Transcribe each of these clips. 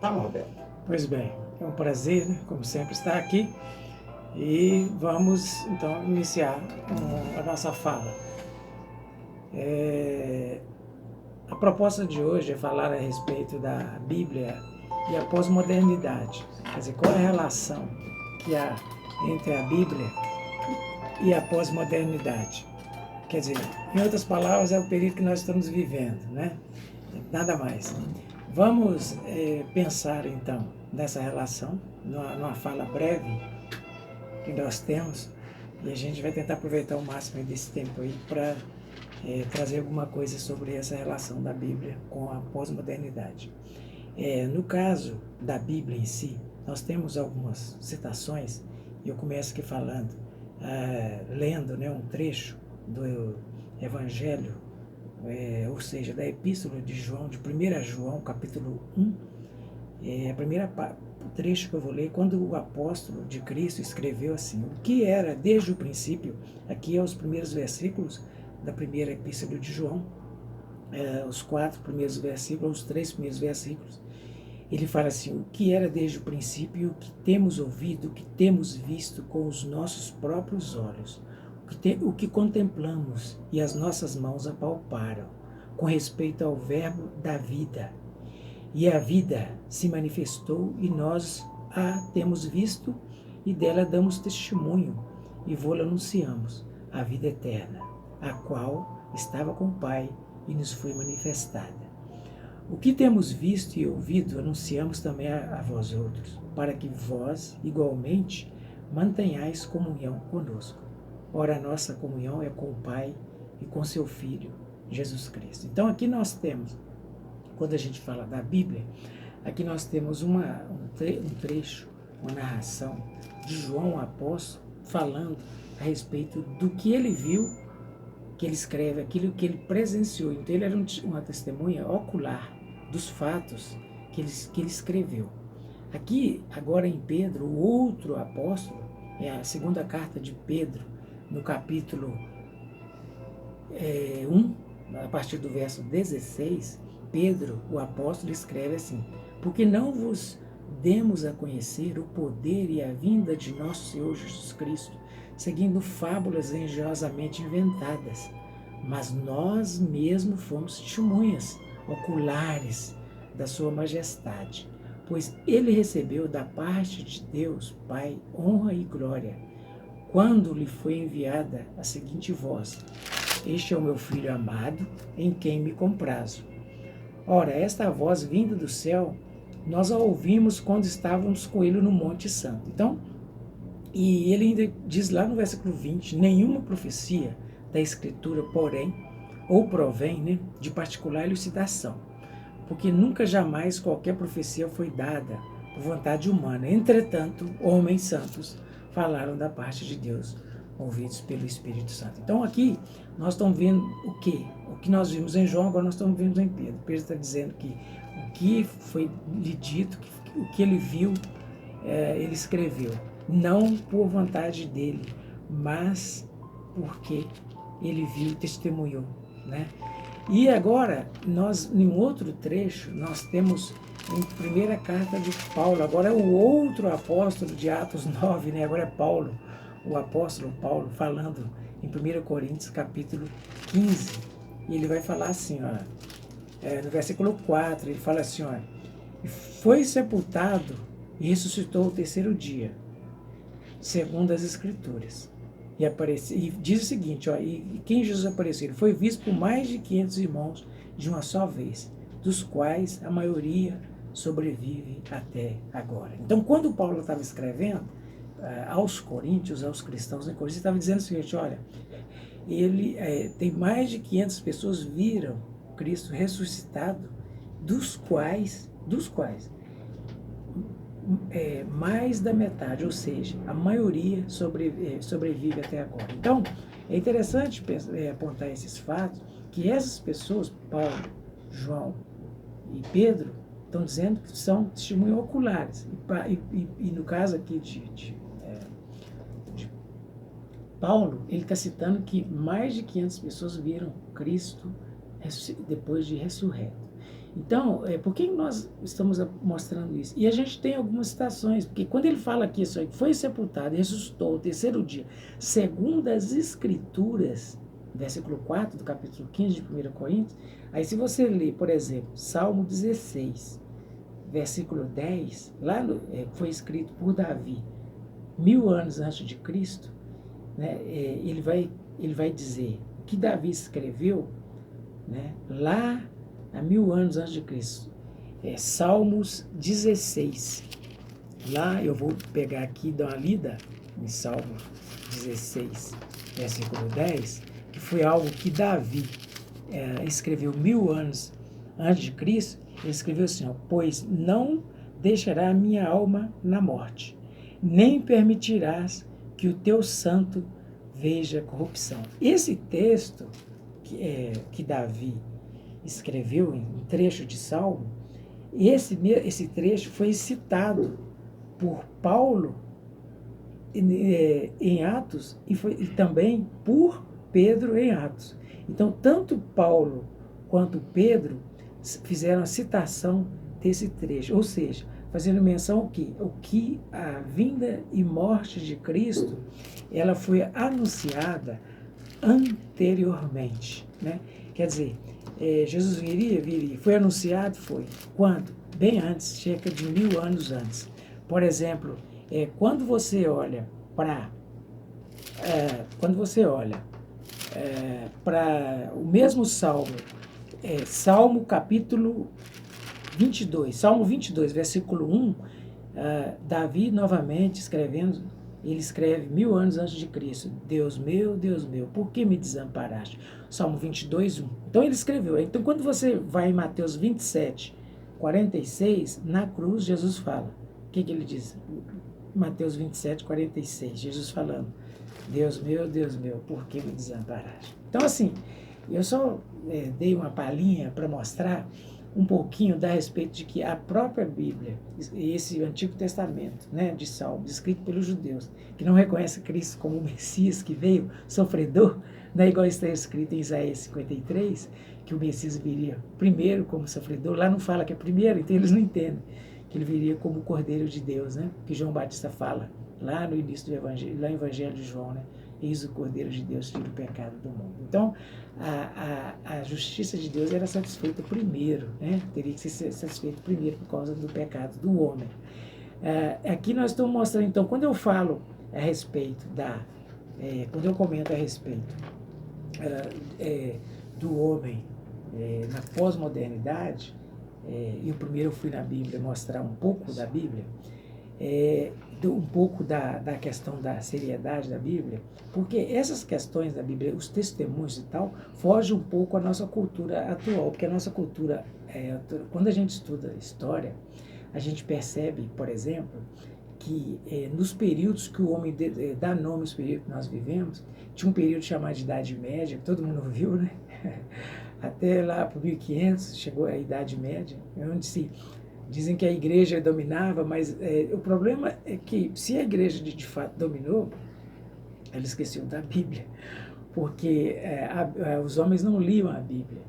Tá bom, Beto. Pois bem, é um prazer, né, como sempre, estar aqui e vamos então iniciar a nossa fala. A proposta de hoje é falar a respeito da Bíblia e a pós-modernidade. Quer dizer, qual é a relação que há entre a Bíblia e a pós-modernidade? Quer dizer, em outras palavras, é o período que nós estamos vivendo, né? Nada mais. Vamos pensar então nessa relação, numa fala breve que nós temos, e a gente vai tentar aproveitar o máximo desse tempo aí para trazer alguma coisa sobre essa relação da Bíblia com a pós-modernidade. No caso da Bíblia em si, nós temos algumas citações, e eu começo aqui falando, lendo, né, um trecho do Evangelho, ou seja, da Epístola de João, de 1 João, capítulo 1, a primeira trecho que eu vou ler, quando o apóstolo de Cristo escreveu assim, o que era desde o princípio, aqui é os primeiros versículos da primeira Epístola de João, os 4 primeiros versículos, os 3 primeiros versículos, ele fala assim, o que era desde o princípio, o que temos ouvido, o que temos visto com os nossos próprios olhos, o que contemplamos e as nossas mãos apalparam, com respeito ao verbo da vida. E a vida se manifestou e nós a temos visto e dela damos testemunho e vô-la anunciamos, a vida eterna, a qual estava com o Pai e nos foi manifestada. O que temos visto e ouvido anunciamos também a vós outros, para que vós, igualmente, mantenhais comunhão conosco. Ora, a nossa comunhão é com o Pai e com seu Filho, Jesus Cristo. Então aqui nós temos, quando a gente fala da Bíblia, aqui nós temos um trecho, uma narração de João, o apóstolo, falando a respeito do que ele viu, que ele escreve, aquilo que ele presenciou. Então ele era uma testemunha ocular dos fatos que ele escreveu. Aqui, agora em Pedro, o outro apóstolo, é a segunda carta de Pedro, no capítulo 1, a partir do verso 16, Pedro, o apóstolo, escreve assim, porque não vos demos a conhecer o poder e a vinda de nosso Senhor Jesus Cristo, seguindo fábulas engenhosamente inventadas, mas nós mesmos fomos testemunhas oculares da sua majestade, pois ele recebeu da parte de Deus, Pai, honra e glória, quando lhe foi enviada a seguinte voz, este é o meu Filho amado, em quem me comprazo. Ora, esta voz vinda do céu, nós a ouvimos quando estávamos com ele no Monte Santo. Então, e ele ainda diz lá no versículo 20, nenhuma profecia da Escritura, porém, ou provém, né, de particular elucidação, porque nunca jamais qualquer profecia foi dada por vontade humana. Entretanto, homens santos falaram da parte de Deus, ouvidos pelo Espírito Santo. Então aqui nós estamos vendo o quê? O que nós vimos em João, agora nós estamos vendo em Pedro. Pedro está dizendo que o que foi lhe dito, o que ele viu, ele escreveu. Não por vontade dele, mas porque ele viu e testemunhou, né? E agora, nós, em outro trecho, nós temos em primeira carta de Paulo, agora é o outro apóstolo de Atos 9, né? Agora é Paulo, o apóstolo Paulo, falando em 1 Coríntios capítulo 15. E ele vai falar assim, ó, no versículo 4, ele fala assim, ó, foi sepultado e ressuscitou o terceiro dia, segundo as Escrituras. E diz o seguinte, ó, e quem Jesus apareceu? Ele foi visto por mais de 500 irmãos de uma só vez, dos quais a maioria sobrevive até agora. Então, quando Paulo estava escrevendo aos coríntios, aos cristãos em Corinto, ele estava dizendo o seguinte, olha, ele tem mais de 500 pessoas viram Cristo ressuscitado, dos quais mais da metade, ou seja, a maioria sobrevive até agora. Então, é interessante apontar esses fatos, que essas pessoas, Paulo, João e Pedro, estão dizendo que são testemunhos oculares. E no caso aqui de Paulo, ele está citando que mais de 500 pessoas viram Cristo depois de ressurreto. Então, por que nós estamos mostrando isso? E a gente tem algumas citações, porque quando ele fala aqui, isso aí, foi sepultado e ressuscitou ao terceiro dia, segundo as Escrituras, versículo 4 do capítulo 15 de 1 Coríntios, aí se você ler, por exemplo, Salmo 16, versículo 10, lá foi escrito por Davi, 1000 anos antes de Cristo, né, ele vai dizer que Davi escreveu, né, lá há 1000 anos antes de Cristo. Salmos 16. Lá eu vou pegar aqui e dar uma lida em Salmo 16, versículo 10, que foi algo que Davi escreveu 1000 anos antes de Cristo. Ele escreveu assim, ó, pois não deixará a minha alma na morte, nem permitirás que o teu santo veja corrupção. Esse texto que Davi escreveu em trecho de Salmo, esse trecho foi citado por Paulo em Atos e também por Pedro em Atos. Então, tanto Paulo quanto Pedro fizeram a citação desse trecho, ou seja, fazendo menção ao que a vinda e morte de Cristo, ela foi anunciada anteriormente, né? Quer dizer, Jesus viria, foi anunciado, foi. Quando? Bem antes, cerca de 1000 anos antes. Por exemplo, quando você olha para o mesmo Salmo, Salmo capítulo 22, Salmo 22, versículo 1, Davi novamente escrevendo, ele escreve 1000 anos antes de Cristo, Deus meu, por que me desamparaste? Salmo 22, 1. Então ele escreveu. Então quando você vai em Mateus 27, 46, na cruz Jesus fala. O que ele diz? Mateus 27, 46, Jesus falando, Deus meu, por que me desamparaste? Então assim, eu só dei uma palhinha para mostrar um pouquinho a respeito de que a própria Bíblia, esse Antigo Testamento, né, de Salmos, escrito pelos judeus, que não reconhece Cristo como o Messias que veio, sofredor, né, igual está escrito em Isaías 53, que o Messias viria primeiro como sofredor, lá não fala que é primeiro, então eles não entendem que ele viria como o Cordeiro de Deus, né, que João Batista fala, lá no início do Evangelho, lá no Evangelho de João, né, eis o Cordeiro de Deus, tira o pecado do mundo. Então, a justiça de Deus era satisfeita primeiro, né? Teria que ser satisfeita primeiro por causa do pecado do homem. Aqui nós estamos mostrando, então, quando eu falo a respeito quando eu comento a respeito do homem na pós-modernidade, e o primeiro eu fui na Bíblia mostrar um pouco da Bíblia, um pouco da questão da seriedade da Bíblia, porque essas questões da Bíblia, os testemunhos e tal, fogem um pouco à nossa cultura atual, porque a nossa cultura, quando a gente estuda história, a gente percebe, por exemplo, que nos períodos que o homem dá nome aos períodos que nós vivemos, tinha um período chamado de Idade Média, que todo mundo viu, né? Até lá para 1500 chegou a Idade Média, onde dizem que a igreja dominava, mas o problema é que se a igreja de fato dominou, ela esqueceu da Bíblia, porque os homens não liam a Bíblia.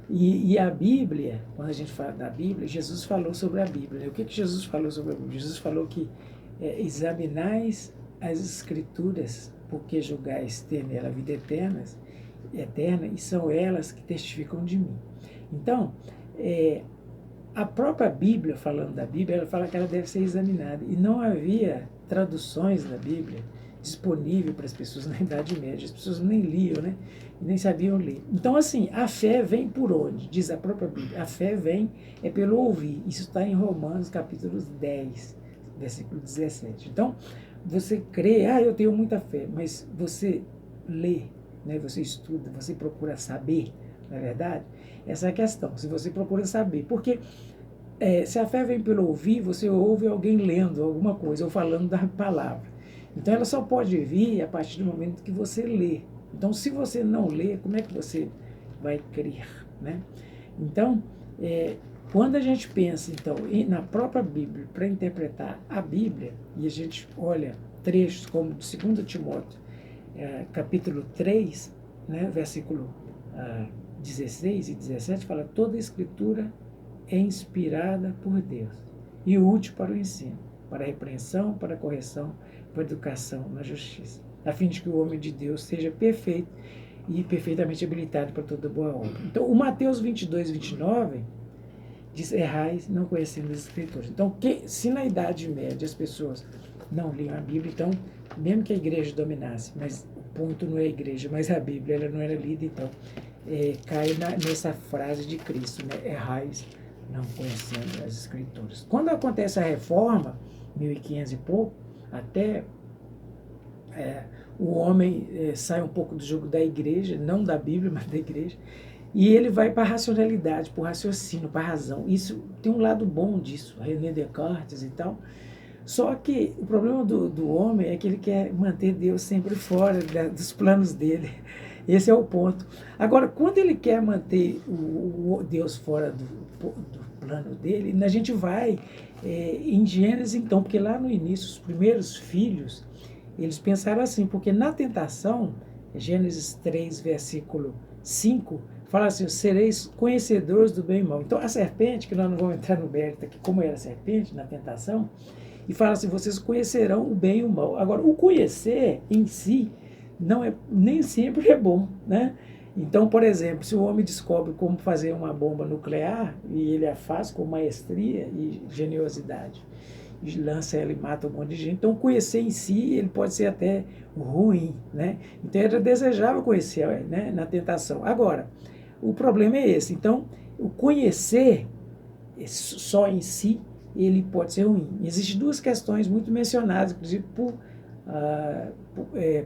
E a Bíblia, quando a gente fala da Bíblia, Jesus falou sobre a Bíblia. Né? O que Jesus falou sobre a Bíblia? Jesus falou que examinais as Escrituras, porque julgais ter nela a vida eterna, e são elas que testificam de mim. Então, a própria Bíblia, falando da Bíblia, ela fala que ela deve ser examinada. E não havia traduções da Bíblia disponível para as pessoas na Idade Média. As pessoas nem liam, né? Nem sabiam ler. Então, assim, a fé vem por onde? Diz a própria Bíblia. A fé vem pelo ouvir. Isso está em Romanos, capítulo 10, versículo 17. Então, você crê, eu tenho muita fé, mas você lê, né? Você estuda, você procura saber, não é verdade? Essa é a questão, se você procura saber. Porque se a fé vem pelo ouvir, você ouve alguém lendo alguma coisa ou falando da palavra. Então ela só pode vir a partir do momento que você lê. Então se você não lê, como é que você vai crer? Né? Então, quando a gente pensa então, na própria Bíblia, para interpretar a Bíblia, e a gente olha trechos como de 2 Timóteo, capítulo 3, né, versículo 16 e 17, fala: toda a Escritura é inspirada por Deus e útil para o ensino, para a repreensão, para a correção, para a educação na justiça, a fim de que o homem de Deus seja perfeito e perfeitamente habilitado para toda boa obra. Então, o Mateus 22, 29 diz: errais não conhecendo as Escrituras. Então, se na Idade Média as pessoas não liam a Bíblia, então, mesmo que a igreja dominasse, mas o ponto não é a igreja, mas a Bíblia, ela não era lida, então, cai nessa frase de Cristo, né? Errais não conhecendo as Escrituras. Quando acontece a reforma, 1500 e pouco, até o homem sai um pouco do jogo da igreja, não da Bíblia, mas da igreja, e ele vai para a racionalidade, para o raciocínio, para a razão. Isso tem um lado bom disso, René Descartes e tal. Só que o problema do homem é que ele quer manter Deus sempre fora dos planos dele. Esse é o ponto. Agora, quando ele quer manter o Deus fora do plano dele, a gente vai em Gênesis, então, porque lá no início, os primeiros filhos, eles pensaram assim, porque na tentação, Gênesis 3, versículo 5, fala assim: sereis conhecedores do bem e mal. Então, a serpente, que nós não vamos entrar no mérito aqui, como era a serpente na tentação, e fala assim: vocês conhecerão o bem e o mal. Agora, o conhecer em si nem sempre é bom, né? Então, por exemplo, se o homem descobre como fazer uma bomba nuclear, e ele a faz com maestria e geniosidade, e lança ela e mata um monte de gente, então conhecer em si, ele pode ser até ruim, né? Então, ele desejava conhecer, né, na tentação. Agora, o problema é esse. Então, o conhecer só em si, ele pode ser ruim. Existem duas questões muito mencionadas, inclusive por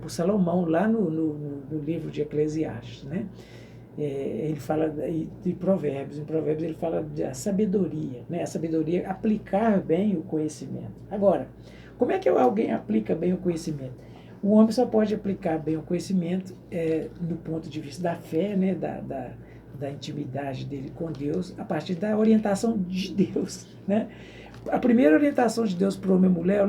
Salomão, lá no livro de Eclesiastes, né? Ele fala de Provérbios. Em Provérbios ele fala da sabedoria, né? A sabedoria é aplicar bem o conhecimento. Agora, como é que alguém aplica bem o conhecimento? O homem só pode aplicar bem o conhecimento do ponto de vista da fé, né? Da intimidade dele com Deus, a partir da orientação de Deus, né? A primeira orientação de Deus para o homem e mulher: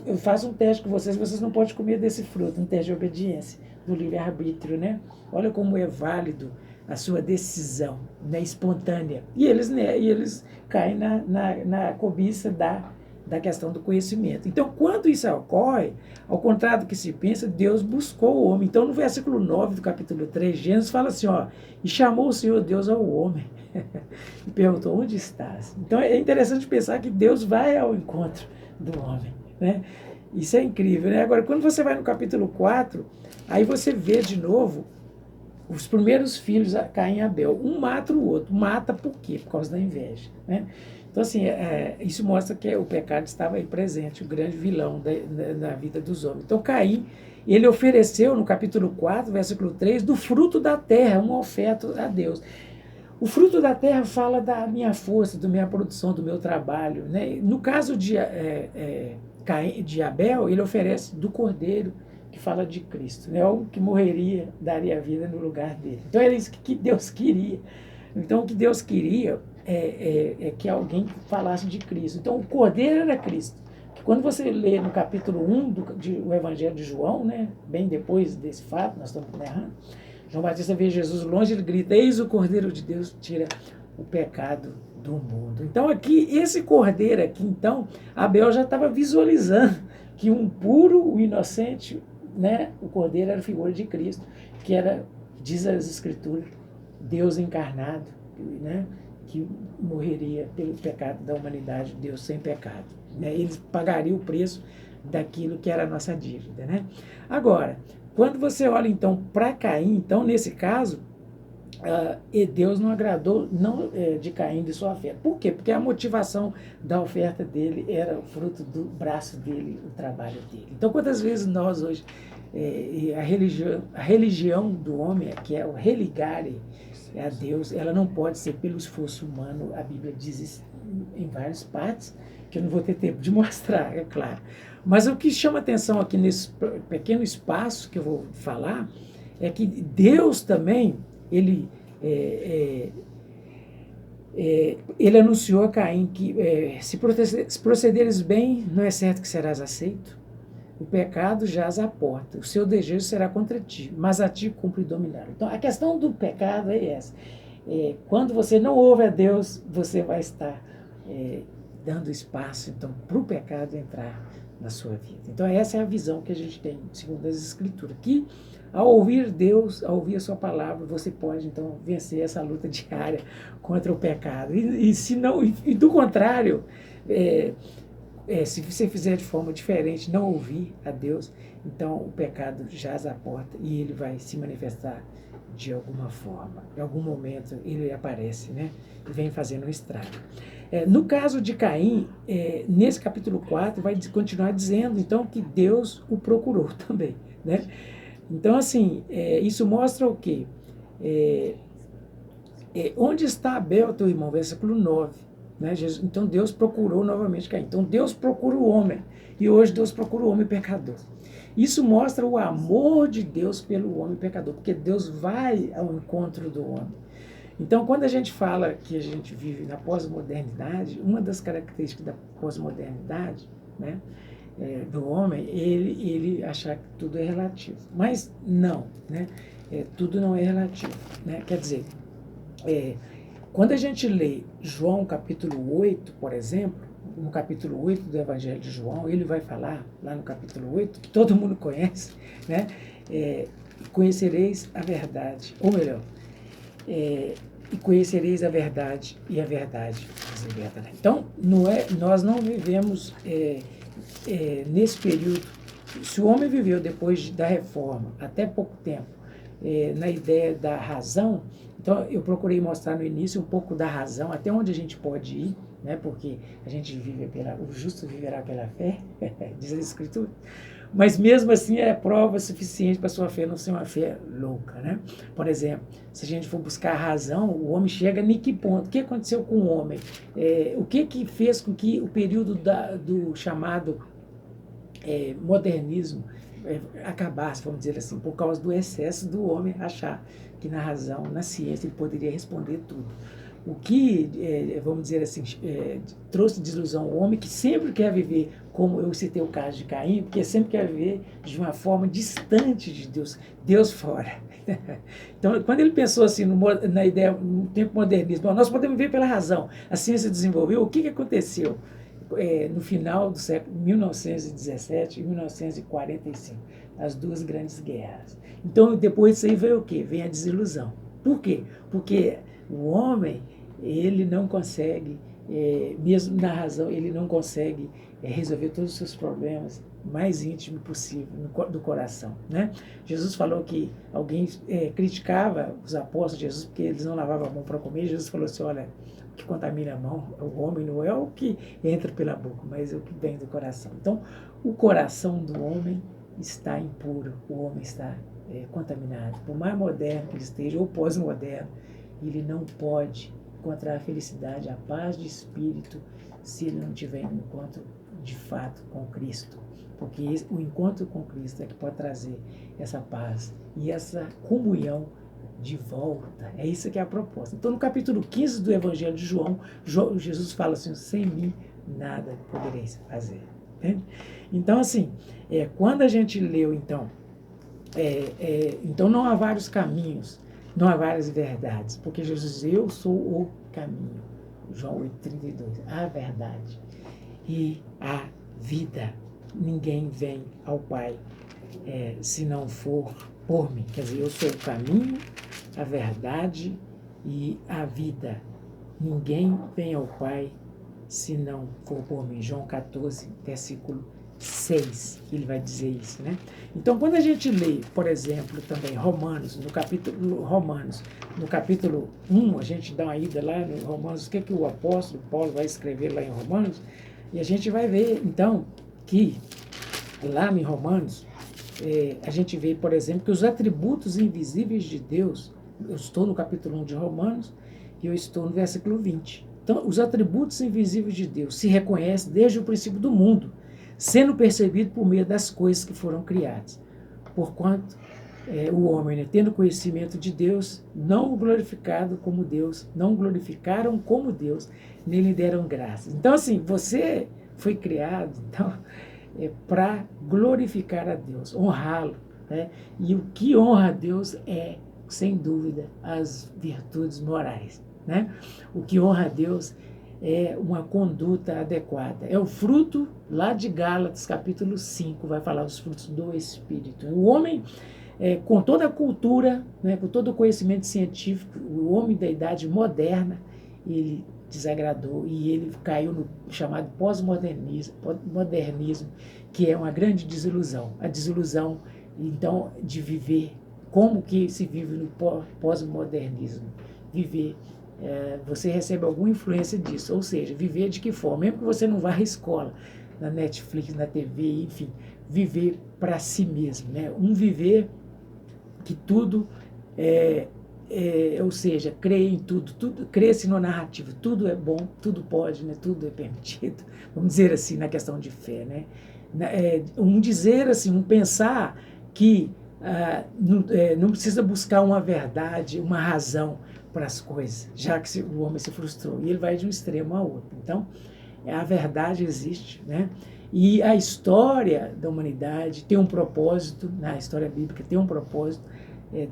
eu faço um teste com vocês não podem comer desse fruto, um teste de obediência, do livre-arbítrio, né? Olha como é válido a sua decisão, né, espontânea. E eles caem na cobiça da questão do conhecimento. Então, quando isso ocorre, ao contrário do que se pensa, Deus buscou o homem. Então, no versículo 9 do capítulo 3, Gênesis fala assim, e chamou o Senhor Deus ao homem e perguntou: onde estás? Então, é interessante pensar que Deus vai ao encontro do homem, né? Isso é incrível, né? Agora, quando você vai no capítulo 4, aí você vê de novo os primeiros filhos, Caim e Abel. Um mata o outro. Mata por quê? Por causa da inveja, né? Então, assim, isso mostra que o pecado estava aí presente, o grande vilão na vida dos homens. Então, Caim, ele ofereceu, no capítulo 4, versículo 3, do fruto da terra, uma oferta a Deus. O fruto da terra fala da minha força, da minha produção, do meu trabalho, né? No caso de Abel, ele oferece do cordeiro, que fala de Cristo, né? O que morreria, daria vida no lugar dele. Então, era isso que Deus queria. Então, o que Deus queria é que alguém falasse de Cristo. Então, o cordeiro era Cristo. Que quando você lê no capítulo 1 do Evangelho de João, né, bem depois desse fato, nós estamos narrando, João Batista vê Jesus longe, ele grita: eis o cordeiro de Deus que tira o pecado do mundo. Então, aqui, esse cordeiro aqui, então, Abel já estava visualizando que um puro, um inocente, né, o cordeiro era a figura de Cristo, que era, diz as Escrituras, Deus encarnado, né, que morreria pelo pecado da humanidade, Deus sem pecado, né? Ele pagaria o preço daquilo que era a nossa dívida, né? Agora, quando você olha então para Caim, então nesse caso, Deus não agradou de Caim de sua oferta. Por quê? Porque a motivação da oferta dele era o fruto do braço dele, o trabalho dele. Então, quantas vezes nós hoje, a religião do homem, que é o religare a Deus, ela não pode ser pelo esforço humano. A Bíblia diz isso em várias partes, que eu não vou ter tempo de mostrar, é claro. Mas o que chama atenção aqui nesse pequeno espaço que eu vou falar é que Deus também, ele anunciou a Caim que se procederes bem, não é certo que serás aceito. O pecado jaz à porta, o seu desejo será contra ti, mas a ti cumpre dominar. Então, a questão do pecado é essa. quando você não ouve a Deus, você vai estar dando espaço, então, para o pecado entrar na sua vida. Então, essa é a visão que a gente tem, segundo as Escrituras, que ao ouvir Deus, ao ouvir a sua palavra, você pode, então, vencer essa luta diária contra o pecado. E se não, e do contrário, se você fizer de forma diferente, não ouvir a Deus, então o pecado jaz à porta e ele vai se manifestar de alguma forma. Em algum momento ele aparece, né? E vem fazendo um estrago. No caso de Caim, nesse capítulo 4, vai continuar dizendo, então, que Deus o procurou também, né? Então, assim, isso mostra o quê? Onde está Abel, teu irmão? Versículo 9. Né? Então, Deus procurou novamente Caim. Então, Deus procura o homem. E hoje Deus procura o homem pecador. Isso mostra o amor de Deus pelo homem pecador, porque Deus vai ao encontro do homem. Então, quando a gente fala que a gente vive na pós-modernidade, uma das características da pós-modernidade, né, do homem, ele achar que tudo é relativo. Mas não, né? Tudo não é relativo. Né? Quer dizer, quando a gente lê João capítulo 8, por exemplo, no capítulo 8 do Evangelho de João, ele vai falar, lá no capítulo 8, que todo mundo conhece, né? Conhecereis a verdade, ou melhor, e conhecereis a verdade, e a verdade vos libertará. Então, nós não vivemos nesse período. Se o homem viveu depois da reforma, até pouco tempo, na ideia da razão, então eu procurei mostrar no início um pouco da razão, até onde a gente pode ir, né, porque a gente vive o justo viverá pela fé, diz a Escritura, mas mesmo assim é prova suficiente para a sua fé não ser uma fé louca, né? Por exemplo, se a gente for buscar a razão, o homem chega em que ponto? O que aconteceu com o homem? O que fez com que o período do chamado modernismo acabasse, vamos dizer assim, por causa do excesso do homem achar que na razão, na ciência, ele poderia responder tudo. O que, vamos dizer assim, trouxe desilusão ao homem que sempre quer viver, como eu citei o caso de Caim, porque sempre quer viver de uma forma distante de Deus, Deus fora. Então, quando ele pensou assim, na ideia, no tempo modernismo, nós podemos viver pela razão, a ciência desenvolveu, o que aconteceu? No final do século 1917 e 1945, as duas grandes guerras. Então, depois disso aí veio o quê? Vem a desilusão. Por quê? Porque o homem, ele não consegue, mesmo na razão, ele não consegue resolver todos os seus problemas mais íntimo possível do coração, né? Jesus falou que alguém criticava os apóstolos de Jesus porque eles não lavavam a mão para comer. Jesus falou assim, olha, o que contamina a mão, o homem não é o que entra pela boca, mas é o que vem do coração. Então, o coração do homem está impuro, o homem está contaminado. Por mais moderno que ele esteja, ou pós-moderno, ele não pode encontrar a felicidade, a paz de espírito, se ele não tiver um encontro de fato com Cristo. Porque o encontro com Cristo é que pode trazer essa paz e essa comunhão de volta. É isso que é a proposta. Então, no capítulo 15 do Evangelho de João, Jesus fala assim, sem mim nada podereis fazer. Entende? Então, assim, quando a gente leu, então, então não há vários caminhos, não há várias verdades, porque Jesus diz, eu sou o caminho. João 8,32, a verdade e a vida. Ninguém vem ao Pai se não for por mim. Quer dizer, eu sou o caminho, a verdade e a vida. Ninguém vem ao Pai se não for por mim. João 14, versículo 6, ele vai dizer isso, né? Então, quando a gente lê, por exemplo, também Romanos, no capítulo 1, a gente dá uma ida lá no Romanos, o que o apóstolo Paulo vai escrever lá em Romanos, e a gente vai ver, então, que lá em Romanos, a gente vê, por exemplo, que os atributos invisíveis de Deus, eu estou no capítulo 1 de Romanos, e eu estou no versículo 20. Então, os atributos invisíveis de Deus se reconhecem desde o princípio do mundo, sendo percebido por meio das coisas que foram criadas. Porquanto o homem, né, tendo conhecimento de Deus, não o glorificado como Deus, não o glorificaram como Deus, nem lhe deram graças. Então, assim, você foi criado, então, para glorificar a Deus, honrá-lo, né? E o que honra a Deus é sem dúvida, as virtudes morais, né? O que honra a Deus é uma conduta adequada. É o fruto, lá de Gálatas, capítulo 5, vai falar os frutos do Espírito. O homem, com toda a cultura, né, com todo o conhecimento científico, o homem da idade moderna, ele desagradou e ele caiu no chamado pós-modernismo, que é uma grande desilusão. A desilusão, então, de viver como que se vive no pós-modernismo. Viver, você recebe alguma influência disso, ou seja, viver de que forma? Mesmo que você não vá à escola, na Netflix, na TV, enfim, viver para si mesmo, né? Um viver que tudo ou seja, crê em tudo crê-se no narrativo, tudo é bom, tudo pode, né? Tudo é permitido, vamos dizer assim, na questão de fé, né? Um dizer assim, um pensar que não precisa buscar uma verdade, uma razão para as coisas, já que o homem se frustrou, e ele vai de um extremo ao outro. Então, a verdade existe, né? E a história da humanidade tem um propósito, na história bíblica tem um propósito,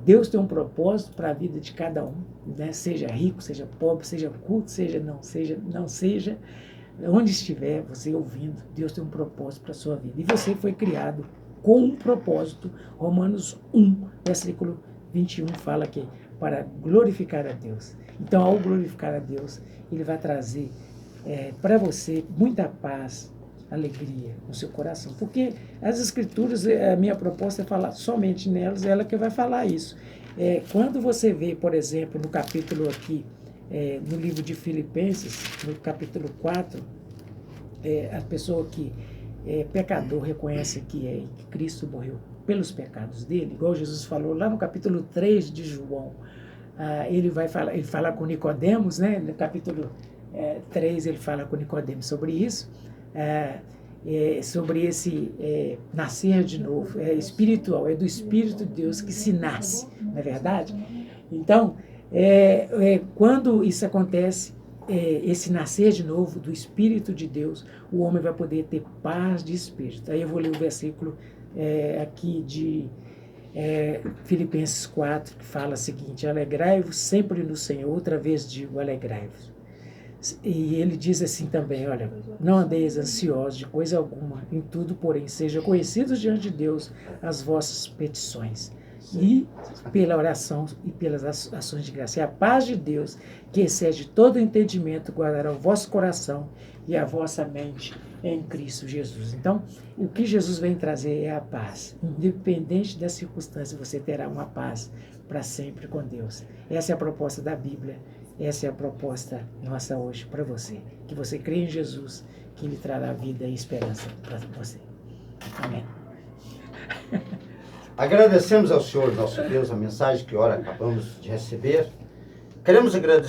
Deus tem um propósito para a vida de cada um, né? Seja rico, seja pobre, seja culto, seja não seja, onde estiver você ouvindo, Deus tem um propósito para a sua vida. E você foi criado com um propósito. Romanos 1, versículo 21 fala que para glorificar a Deus. Então, ao glorificar a Deus, ele vai trazer para você muita paz, alegria no seu coração. Porque as Escrituras, a minha proposta é falar somente nelas, ela que vai falar isso. Quando você vê, por exemplo, no capítulo aqui, no livro de Filipenses, no capítulo 4, a pessoa que é pecador reconhece que Cristo morreu pelos pecados dele, igual Jesus falou lá no capítulo 3 de João. Ele fala com Nicodemos, né? No capítulo 3 ele fala com Nicodemos sobre isso, sobre esse nascer de novo, espiritual, é do Espírito de Deus que se nasce, não é verdade? Então, quando isso acontece, esse nascer de novo do Espírito de Deus, o homem vai poder ter paz de espírito. Aí eu vou ler o versículo aqui de Filipenses 4, que fala o seguinte: alegrai-vos sempre no Senhor, outra vez digo, alegrai-vos. E ele diz assim também, olha, não andeis ansiosos de coisa alguma, em tudo, porém, sejam conhecidos diante de Deus as vossas petições. E pela oração e pelas ações de graça. E a paz de Deus, que excede todo entendimento, guardará o vosso coração e a vossa mente em Cristo Jesus. Então, o que Jesus vem trazer é a paz. Independente das circunstâncias, você terá uma paz para sempre com Deus. Essa é a proposta da Bíblia. Essa é a proposta nossa hoje para você. Que você crê em Jesus, que Ele trará vida e esperança para você. Amém. Agradecemos ao Senhor, nosso Deus, a mensagem que ora acabamos de receber. Queremos agradecer